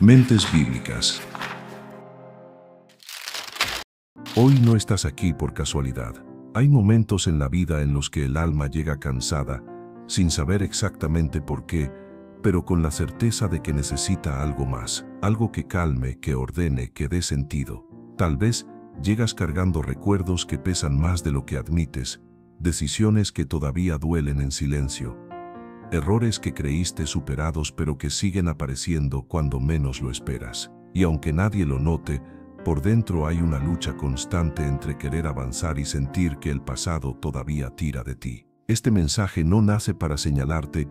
Mentes bíblicas. Hoy no estás aquí por casualidad. Hay momentos en la vida en los que el alma llega cansada, sin saber exactamente por qué, pero con la certeza de que necesita algo más, algo que calme, que ordene, que dé sentido. Tal vez llegas cargando recuerdos que pesan más de lo que admites, decisiones que todavía duelen en silencio, errores que creíste superados pero que siguen apareciendo cuando menos lo esperas. Y aunque nadie lo note, por dentro hay una lucha constante entre querer avanzar y sentir que el pasado todavía tira de ti. Este mensaje no nace para señalarte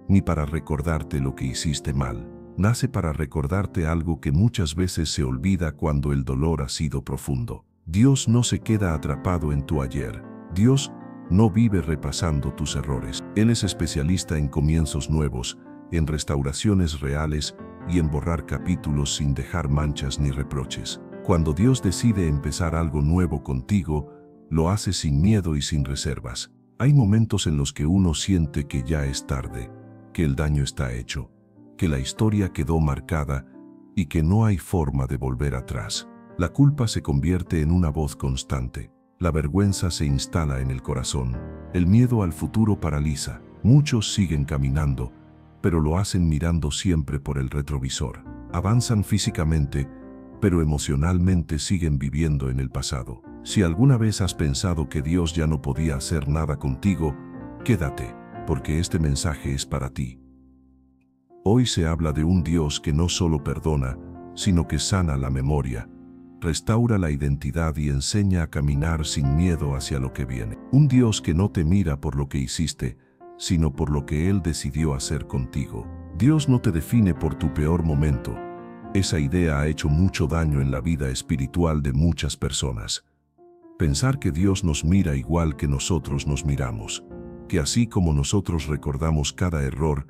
ni para recordarte lo que hiciste mal. Nace para recordarte algo que muchas veces se olvida cuando el dolor ha sido profundo. Dios no se queda atrapado en tu ayer. Dios no vive repasando tus errores. Él es especialista en comienzos nuevos, en restauraciones reales y en borrar capítulos sin dejar manchas ni reproches. Cuando Dios decide empezar algo nuevo contigo, lo hace sin miedo y sin reservas. Hay momentos en los que uno siente que ya es tarde, que el daño está hecho, que la historia quedó marcada y que no hay forma de volver atrás. La culpa se convierte en una voz constante. La vergüenza se instala en el corazón. El miedo al futuro paraliza. Muchos siguen caminando, pero lo hacen mirando siempre por el retrovisor. Avanzan físicamente, pero emocionalmente siguen viviendo en el pasado. Si alguna vez has pensado que Dios ya no podía hacer nada contigo, quédate, porque este mensaje es para ti. Hoy se habla de un Dios que no solo perdona, sino que sana la memoria, restaura la identidad y enseña a caminar sin miedo hacia lo que viene. Un Dios que no te mira por lo que hiciste, sino por lo que Él decidió hacer contigo. Dios no te define por tu peor momento. Esa idea ha hecho mucho daño en la vida espiritual de muchas personas. Pensar que Dios nos mira igual que nosotros nos miramos, que así como nosotros recordamos cada error,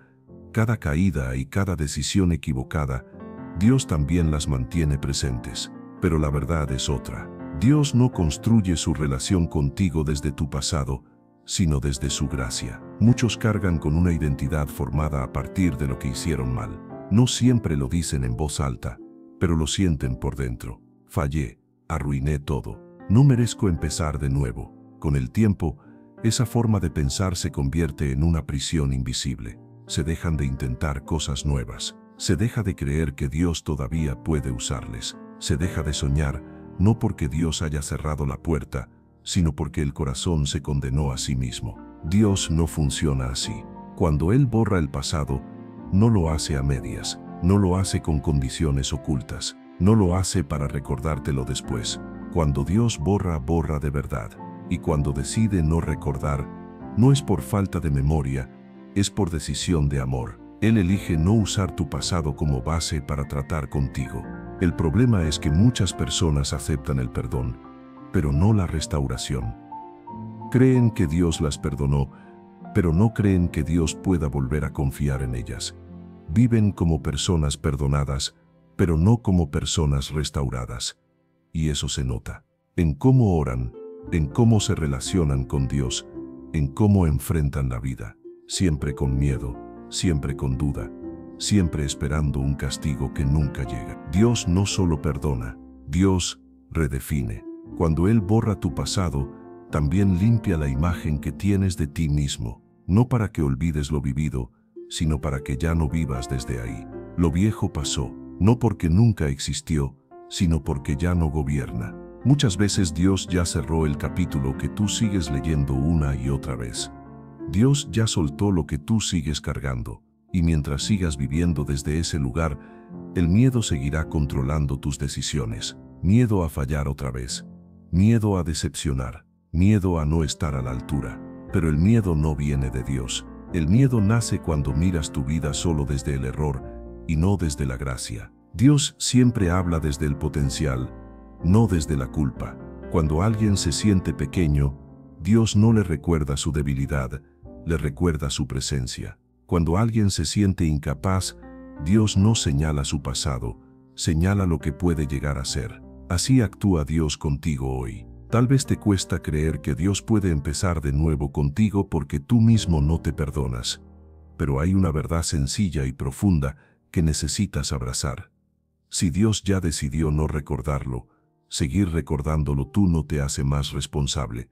cada caída y cada decisión equivocada, Dios también las mantiene presentes. Pero la verdad es otra. Dios no construye su relación contigo desde tu pasado, sino desde su gracia. Muchos cargan con una identidad formada a partir de lo que hicieron mal. No siempre lo dicen en voz alta, pero lo sienten por dentro. Fallé, arruiné todo, no merezco empezar de nuevo. Con el tiempo, esa forma de pensar se convierte en una prisión invisible. Se dejan de intentar cosas nuevas. Se deja de creer que Dios todavía puede usarles. Se deja de soñar, no porque Dios haya cerrado la puerta, sino porque el corazón se condenó a sí mismo. Dios no funciona así. Cuando Él borra el pasado, no lo hace a medias, no lo hace con condiciones ocultas, no lo hace para recordártelo después. Cuando Dios borra, borra de verdad. Y cuando decide no recordar, no es por falta de memoria, es por decisión de amor. Él elige no usar tu pasado como base para tratar contigo. El problema es que muchas personas aceptan el perdón, pero no la restauración. Creen que Dios las perdonó, pero no creen que Dios pueda volver a confiar en ellas. Viven como personas perdonadas, pero no como personas restauradas. Y eso se nota. En cómo oran, en cómo se relacionan con Dios, en cómo enfrentan la vida. Siempre con miedo, siempre con duda, siempre esperando un castigo que nunca llega. Dios no solo perdona, Dios redefine. Cuando Él borra tu pasado, también limpia la imagen que tienes de ti mismo, no para que olvides lo vivido, sino para que ya no vivas desde ahí. Lo viejo pasó, no porque nunca existió, sino porque ya no gobierna. Muchas veces Dios ya cerró el capítulo que tú sigues leyendo una y otra vez. Dios ya soltó lo que tú sigues cargando, y mientras sigas viviendo desde ese lugar, el miedo seguirá controlando tus decisiones. Miedo a fallar otra vez, miedo a decepcionar, miedo a no estar a la altura. Pero el miedo no viene de Dios. El miedo nace cuando miras tu vida solo desde el error y no desde la gracia. Dios siempre habla desde el potencial, no desde la culpa. Cuando alguien se siente pequeño, Dios no le recuerda su debilidad, le recuerda su presencia. Cuando alguien se siente incapaz, Dios no señala su pasado, señala lo que puede llegar a ser. Así actúa Dios contigo hoy. Tal vez te cuesta creer que Dios puede empezar de nuevo contigo porque tú mismo no te perdonas. Pero hay una verdad sencilla y profunda que necesitas abrazar. Si Dios ya decidió no recordarlo, seguir recordándolo tú no te hace más responsable,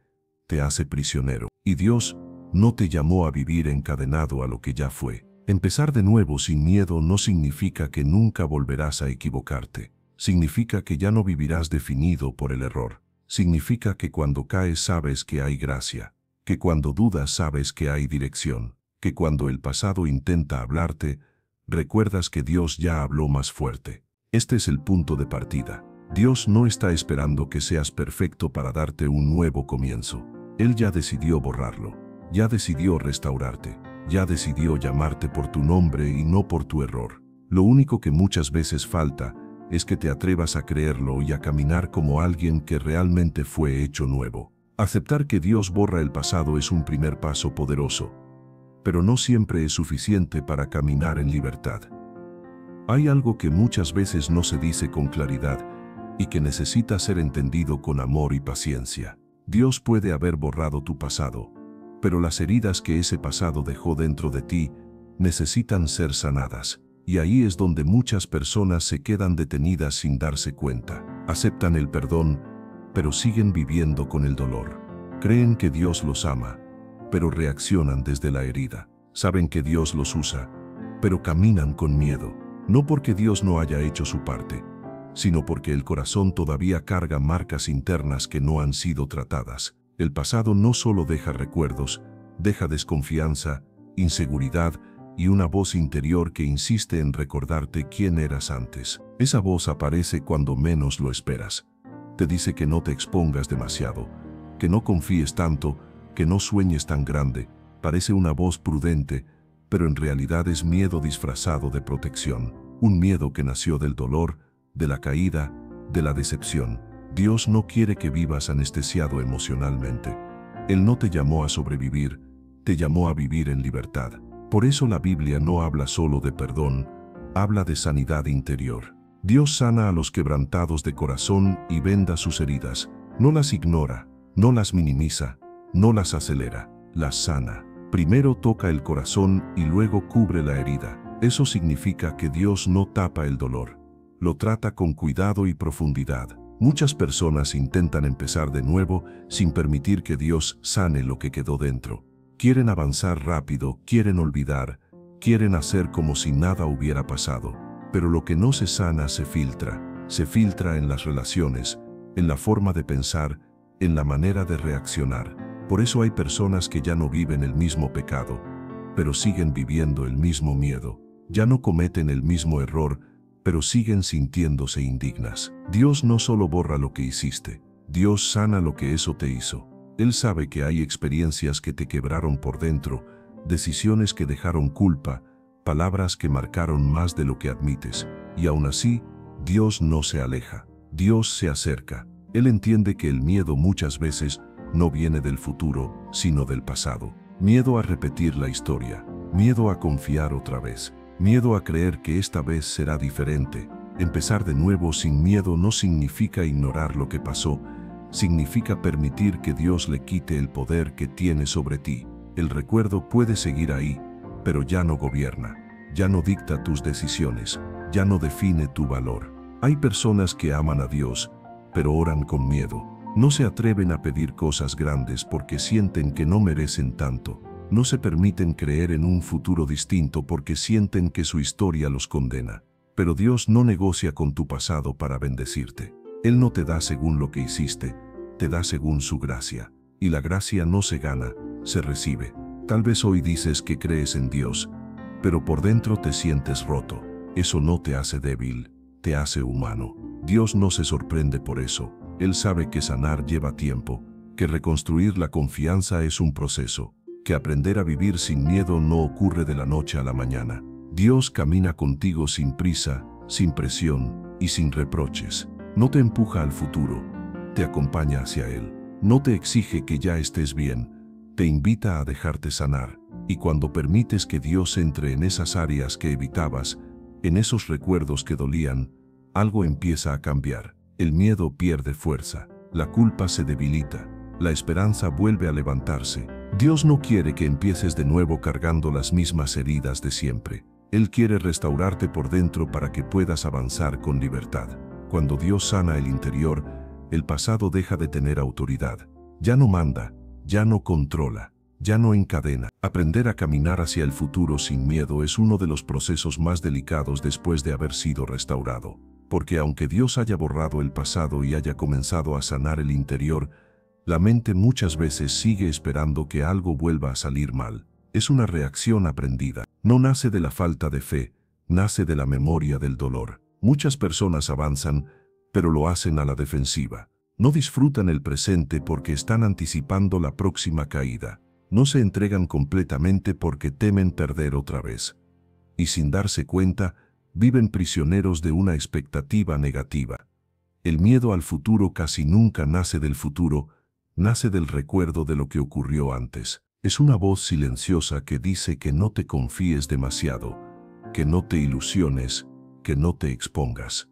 te hace prisionero. Y Dios no te llamó a vivir encadenado a lo que ya fue. Empezar de nuevo sin miedo no significa que nunca volverás a equivocarte. Significa que ya no vivirás definido por el error. Significa que cuando caes sabes que hay gracia, que cuando dudas sabes que hay dirección, que cuando el pasado intenta hablarte, recuerdas que Dios ya habló más fuerte. Este es el punto de partida. Dios no está esperando que seas perfecto para darte un nuevo comienzo. Él ya decidió borrarlo, ya decidió restaurarte, ya decidió llamarte por tu nombre y no por tu error. Lo único que muchas veces falta es que te atrevas a creerlo y a caminar como alguien que realmente fue hecho nuevo. Aceptar que Dios borra el pasado es un primer paso poderoso, pero no siempre es suficiente para caminar en libertad. Hay algo que muchas veces no se dice con claridad y que necesita ser entendido con amor y paciencia. Dios puede haber borrado tu pasado, pero las heridas que ese pasado dejó dentro de ti necesitan ser sanadas. Y ahí es donde muchas personas se quedan detenidas sin darse cuenta. Aceptan el perdón, pero siguen viviendo con el dolor. Creen que Dios los ama, pero reaccionan desde la herida. Saben que Dios los usa, pero caminan con miedo. No porque Dios no haya hecho su parte, sino porque el corazón todavía carga marcas internas que no han sido tratadas. El pasado no solo deja recuerdos, deja desconfianza, inseguridad, y una voz interior que insiste en recordarte quién eras antes. Esa voz aparece cuando menos lo esperas. Te dice que no te expongas demasiado, que no confíes tanto, que no sueñes tan grande. Parece una voz prudente, pero en realidad es miedo disfrazado de protección. Un miedo que nació del dolor, de la caída, de la decepción. Dios no quiere que vivas anestesiado emocionalmente. Él no te llamó a sobrevivir, te llamó a vivir en libertad. Por eso la Biblia no habla solo de perdón, habla de sanidad interior. Dios sana a los quebrantados de corazón y venda sus heridas. No las ignora, no las minimiza, no las acelera, las sana. Primero toca el corazón y luego cubre la herida. Eso significa que Dios no tapa el dolor, lo trata con cuidado y profundidad. Muchas personas intentan empezar de nuevo sin permitir que Dios sane lo que quedó dentro. Quieren avanzar rápido, quieren olvidar, quieren hacer como si nada hubiera pasado. Pero lo que no se sana se filtra en las relaciones, en la forma de pensar, en la manera de reaccionar. Por eso hay personas que ya no viven el mismo pecado, pero siguen viviendo el mismo miedo. Ya no cometen el mismo error, pero siguen sintiéndose indignas. Dios no solo borra lo que hiciste, Dios sana lo que eso te hizo. Él sabe que hay experiencias que te quebraron por dentro, decisiones que dejaron culpa, palabras que marcaron más de lo que admites. Y aún así, Dios no se aleja, Dios se acerca. Él entiende que el miedo muchas veces no viene del futuro, sino del pasado. Miedo a repetir la historia, miedo a confiar otra vez, miedo a creer que esta vez será diferente. Empezar de nuevo sin miedo no significa ignorar lo que pasó, significa permitir que Dios le quite el poder que tiene sobre ti. El recuerdo puede seguir ahí, pero ya no gobierna, ya no dicta tus decisiones, ya no define tu valor. Hay personas que aman a Dios, pero oran con miedo. No se atreven a pedir cosas grandes porque sienten que no merecen tanto. No se permiten creer en un futuro distinto porque sienten que su historia los condena. Pero Dios no negocia con tu pasado para bendecirte. Él no te da según lo que hiciste, te da según su gracia. Y la gracia no se gana, se recibe. Tal vez hoy dices que crees en Dios, pero por dentro te sientes roto. Eso no te hace débil, te hace humano. Dios no se sorprende por eso. Él sabe que sanar lleva tiempo, que reconstruir la confianza es un proceso, que aprender a vivir sin miedo no ocurre de la noche a la mañana. Dios camina contigo sin prisa, sin presión y sin reproches. No te empuja al futuro, te acompaña hacia él. No te exige que ya estés bien, te invita a dejarte sanar. Y cuando permites que Dios entre en esas áreas que evitabas, en esos recuerdos que dolían, algo empieza a cambiar. El miedo pierde fuerza, la culpa se debilita, la esperanza vuelve a levantarse. Dios no quiere que empieces de nuevo cargando las mismas heridas de siempre. Él quiere restaurarte por dentro para que puedas avanzar con libertad. Cuando Dios sana el interior, el pasado deja de tener autoridad. Ya no manda, ya no controla, ya no encadena. Aprender a caminar hacia el futuro sin miedo es uno de los procesos más delicados después de haber sido restaurado. Porque aunque Dios haya borrado el pasado y haya comenzado a sanar el interior, la mente muchas veces sigue esperando que algo vuelva a salir mal. Es una reacción aprendida. No nace de la falta de fe, nace de la memoria del dolor. Muchas personas avanzan, pero lo hacen a la defensiva. No disfrutan el presente porque están anticipando la próxima caída. No se entregan completamente porque temen perder otra vez. Y sin darse cuenta, viven prisioneros de una expectativa negativa. El miedo al futuro casi nunca nace del futuro, nace del recuerdo de lo que ocurrió antes. Es una voz silenciosa que dice que no te confíes demasiado, que no te ilusiones, que no te expongas.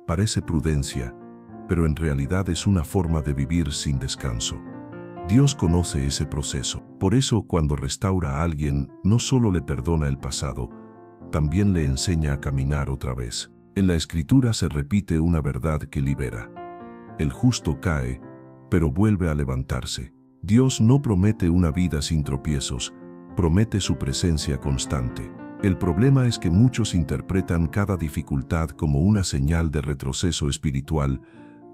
Parece prudencia, pero en realidad es una forma de vivir sin descanso. Dios conoce ese proceso. Por eso, cuando restaura a alguien, no solo le perdona el pasado, también le enseña a caminar otra vez. En la Escritura se repite una verdad que libera. El justo cae, pero vuelve a levantarse. Dios no promete una vida sin tropiezos, promete su presencia constante. El problema es que muchos interpretan cada dificultad como una señal de retroceso espiritual,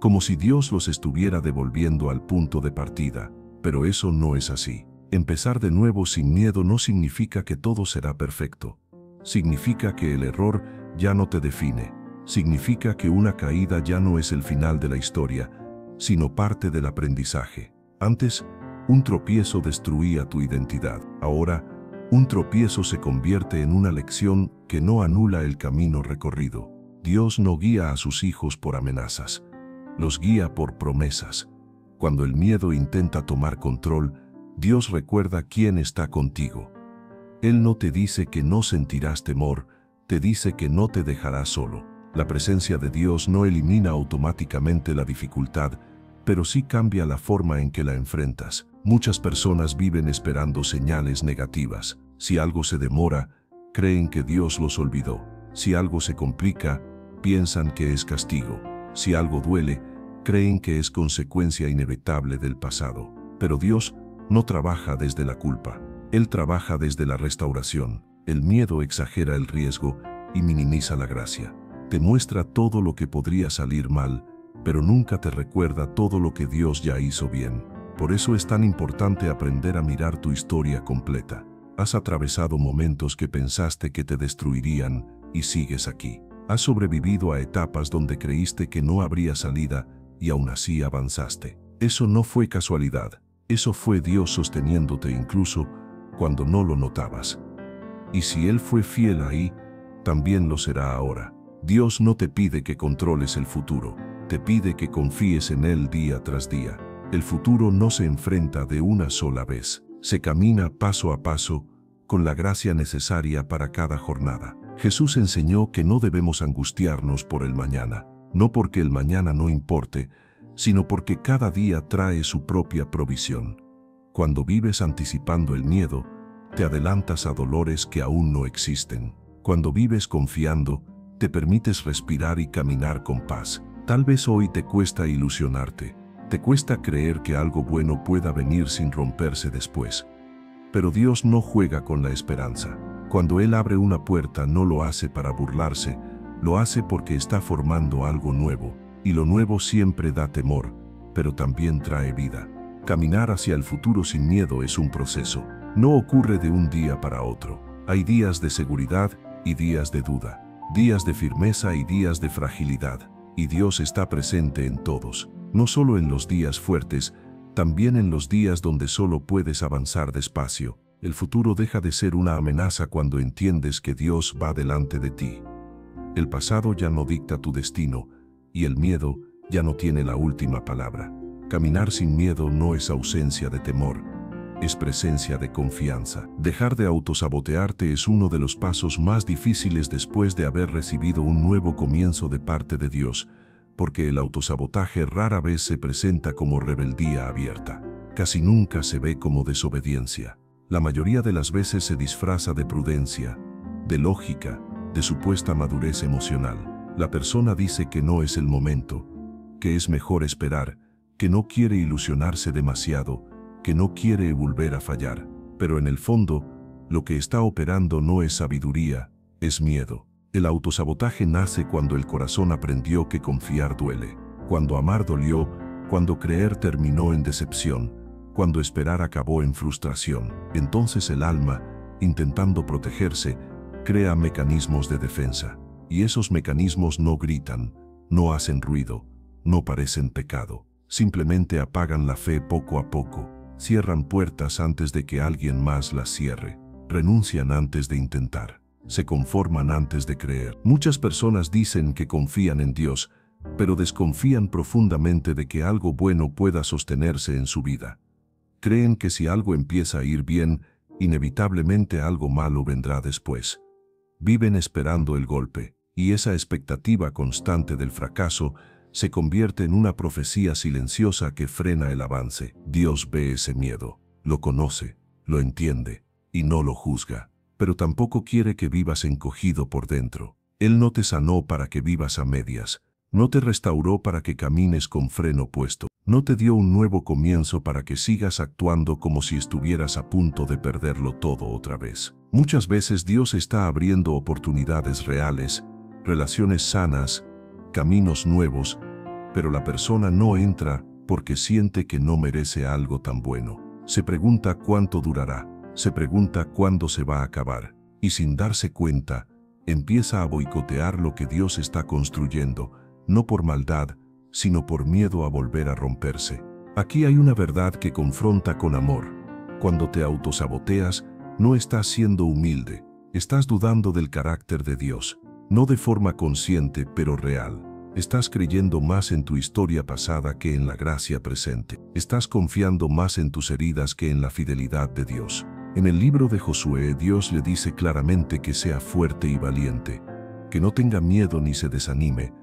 como si Dios los estuviera devolviendo al punto de partida. Pero eso no es así. Empezar de nuevo sin miedo no significa que todo será perfecto. Significa que el error ya no te define. Significa que una caída ya no es el final de la historia, sino parte del aprendizaje. Antes, un tropiezo destruía tu identidad. Ahora, un tropiezo se convierte en una lección que no anula el camino recorrido. Dios no guía a sus hijos por amenazas, los guía por promesas. Cuando el miedo intenta tomar control, Dios recuerda quién está contigo. Él no te dice que no sentirás temor, te dice que no te dejará solo. La presencia de Dios no elimina automáticamente la dificultad, pero sí cambia la forma en que la enfrentas. Muchas personas viven esperando señales negativas. Si algo se demora, creen que Dios los olvidó. Si algo se complica, piensan que es castigo. Si algo duele, creen que es consecuencia inevitable del pasado. Pero Dios no trabaja desde la culpa. Él trabaja desde la restauración. El miedo exagera el riesgo y minimiza la gracia. Te muestra todo lo que podría salir mal, pero nunca te recuerda todo lo que Dios ya hizo bien. Por eso es tan importante aprender a mirar tu historia completa. Has atravesado momentos que pensaste que te destruirían y sigues aquí. Has sobrevivido a etapas donde creíste que no habría salida y aún así avanzaste. Eso no fue casualidad. Eso fue Dios sosteniéndote incluso cuando no lo notabas. Y si Él fue fiel ahí, también lo será ahora. Dios no te pide que controles el futuro, te pide que confíes en Él día tras día. El futuro no se enfrenta de una sola vez, se camina paso a paso, con la gracia necesaria para cada jornada. Jesús enseñó que no debemos angustiarnos por el mañana, no porque el mañana no importe, sino porque cada día trae su propia provisión. Cuando vives anticipando el miedo, te adelantas a dolores que aún no existen. Cuando vives confiando, te permites respirar y caminar con paz. Tal vez hoy te cuesta ilusionarte, te cuesta creer que algo bueno pueda venir sin romperse después. Pero Dios no juega con la esperanza. Cuando Él abre una puerta no lo hace para burlarse, lo hace porque está formando algo nuevo. Y lo nuevo siempre da temor, pero también trae vida. Caminar hacia el futuro sin miedo es un proceso. No ocurre de un día para otro. Hay días de seguridad y días de duda. Días de firmeza y días de fragilidad. Y Dios está presente en todos. No solo en los días fuertes, también en los días donde solo puedes avanzar despacio. El futuro deja de ser una amenaza cuando entiendes que Dios va delante de ti. El pasado ya no dicta tu destino, y el miedo ya no tiene la última palabra. Caminar sin miedo no es ausencia de temor, es presencia de confianza. Dejar de autosabotearte es uno de los pasos más difíciles después de haber recibido un nuevo comienzo de parte de Dios, porque el autosabotaje rara vez se presenta como rebeldía abierta. Casi nunca se ve como desobediencia. La mayoría de las veces se disfraza de prudencia, de lógica, de supuesta madurez emocional. La persona dice que no es el momento, que es mejor esperar, que no quiere ilusionarse demasiado, que no quiere volver a fallar. Pero en el fondo, lo que está operando no es sabiduría, es miedo. El autosabotaje nace cuando el corazón aprendió que confiar duele, cuando amar dolió, cuando creer terminó en decepción, cuando esperar acabó en frustración. Entonces el alma, intentando protegerse, crea mecanismos de defensa. Y esos mecanismos no gritan, no hacen ruido, no parecen pecado. Simplemente apagan la fe poco a poco, cierran puertas antes de que alguien más las cierre, renuncian antes de intentar, se conforman antes de creer. Muchas personas dicen que confían en Dios, pero desconfían profundamente de que algo bueno pueda sostenerse en su vida. Creen que si algo empieza a ir bien, inevitablemente algo malo vendrá después. Viven esperando el golpe, y esa expectativa constante del fracaso se convierte en una profecía silenciosa que frena el avance. Dios ve ese miedo, lo conoce, lo entiende, y no lo juzga, pero tampoco quiere que vivas encogido por dentro. Él no te sanó para que vivas a medias, no te restauró para que camines con freno puesto, no te dio un nuevo comienzo para que sigas actuando como si estuvieras a punto de perderlo todo otra vez. Muchas veces Dios está abriendo oportunidades reales, relaciones sanas, caminos nuevos, pero la persona no entra porque siente que no merece algo tan bueno. Se pregunta cuánto durará, se pregunta cuándo se va a acabar, y sin darse cuenta, empieza a boicotear lo que Dios está construyendo, no por maldad, sino por miedo a volver a romperse. Aquí hay una verdad que confronta con amor. Cuando te autosaboteas, no estás siendo humilde, estás dudando del carácter de Dios. No de forma consciente, pero real. Estás creyendo más en tu historia pasada que en la gracia presente. Estás confiando más en tus heridas que en la fidelidad de Dios. En el libro de Josué, Dios le dice claramente que sea fuerte y valiente, que no tenga miedo ni se desanime,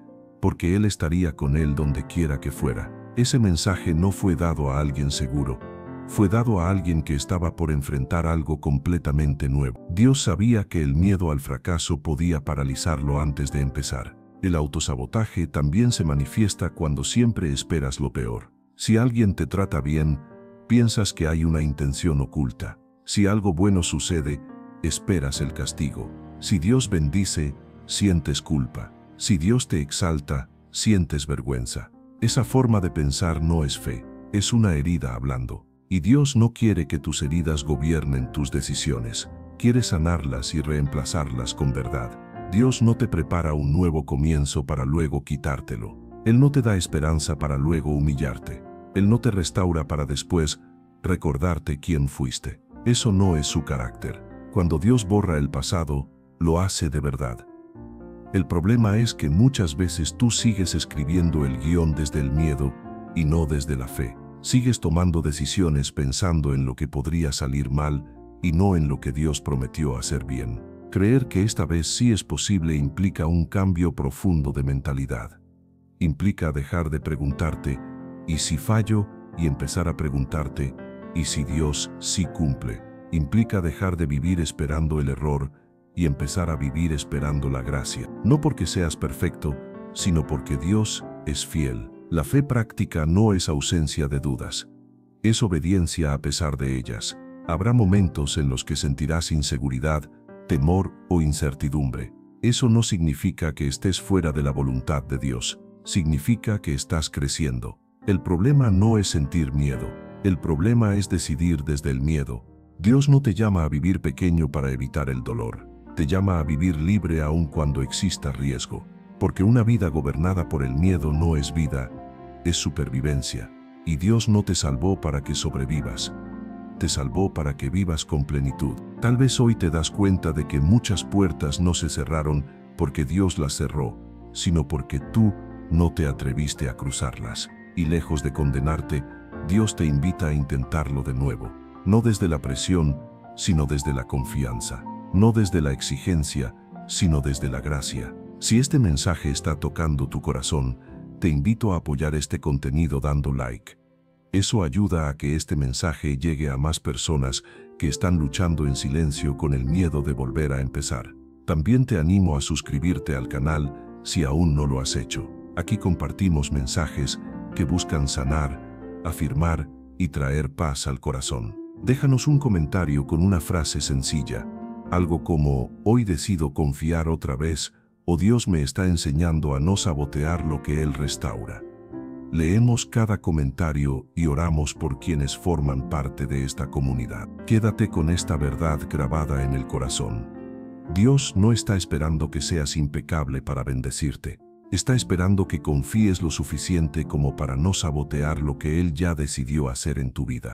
porque Él estaría con él donde quiera que fuera. Ese mensaje no fue dado a alguien seguro, fue dado a alguien que estaba por enfrentar algo completamente nuevo. Dios sabía que el miedo al fracaso podía paralizarlo antes de empezar. El autosabotaje también se manifiesta cuando siempre esperas lo peor. Si alguien te trata bien, piensas que hay una intención oculta. Si algo bueno sucede, esperas el castigo. Si Dios bendice, sientes culpa. Si Dios te exalta, sientes vergüenza. Esa forma de pensar no es fe, es una herida hablando. Y Dios no quiere que tus heridas gobiernen tus decisiones. Quiere sanarlas y reemplazarlas con verdad. Dios no te prepara un nuevo comienzo para luego quitártelo. Él no te da esperanza para luego humillarte. Él no te restaura para después recordarte quién fuiste. Eso no es su carácter. Cuando Dios borra el pasado, lo hace de verdad. El problema es que muchas veces tú sigues escribiendo el guión desde el miedo y no desde la fe. Sigues tomando decisiones pensando en lo que podría salir mal y no en lo que Dios prometió hacer bien. Creer que esta vez sí es posible implica un cambio profundo de mentalidad. Implica dejar de preguntarte, ¿y si fallo? Y empezar a preguntarte, ¿y si Dios sí cumple? Implica dejar de vivir esperando el error y empezar a vivir esperando la gracia. No porque seas perfecto, sino porque Dios es fiel. La fe práctica no es ausencia de dudas, es obediencia a pesar de ellas. Habrá momentos en los que sentirás inseguridad, temor o incertidumbre. Eso no significa que estés fuera de la voluntad de Dios, significa que estás creciendo. El problema no es sentir miedo, el problema es decidir desde el miedo. Dios no te llama a vivir pequeño para evitar el dolor, te llama a vivir libre aun cuando exista riesgo, porque una vida gobernada por el miedo no es vida, es supervivencia, y Dios no te salvó para que sobrevivas, te salvó para que vivas con plenitud. Tal vez hoy te das cuenta de que muchas puertas no se cerraron porque Dios las cerró, sino porque tú no te atreviste a cruzarlas. Y lejos de condenarte, Dios te invita a intentarlo de nuevo, no desde la presión, sino desde la confianza, no desde la exigencia, sino desde la gracia. Si este mensaje está tocando tu corazón, te invito a apoyar este contenido dando like. Eso ayuda a que este mensaje llegue a más personas que están luchando en silencio con el miedo de volver a empezar. También te animo a suscribirte al canal si aún no lo has hecho. Aquí compartimos mensajes que buscan sanar, afirmar y traer paz al corazón. Déjanos un comentario con una frase sencilla, algo como «Hoy decido confiar otra vez» o «Dios me está enseñando a no sabotear lo que Él restaura». Leemos cada comentario y oramos por quienes forman parte de esta comunidad. Quédate con esta verdad grabada en el corazón. Dios no está esperando que seas impecable para bendecirte. Está esperando que confíes lo suficiente como para no sabotear lo que Él ya decidió hacer en tu vida.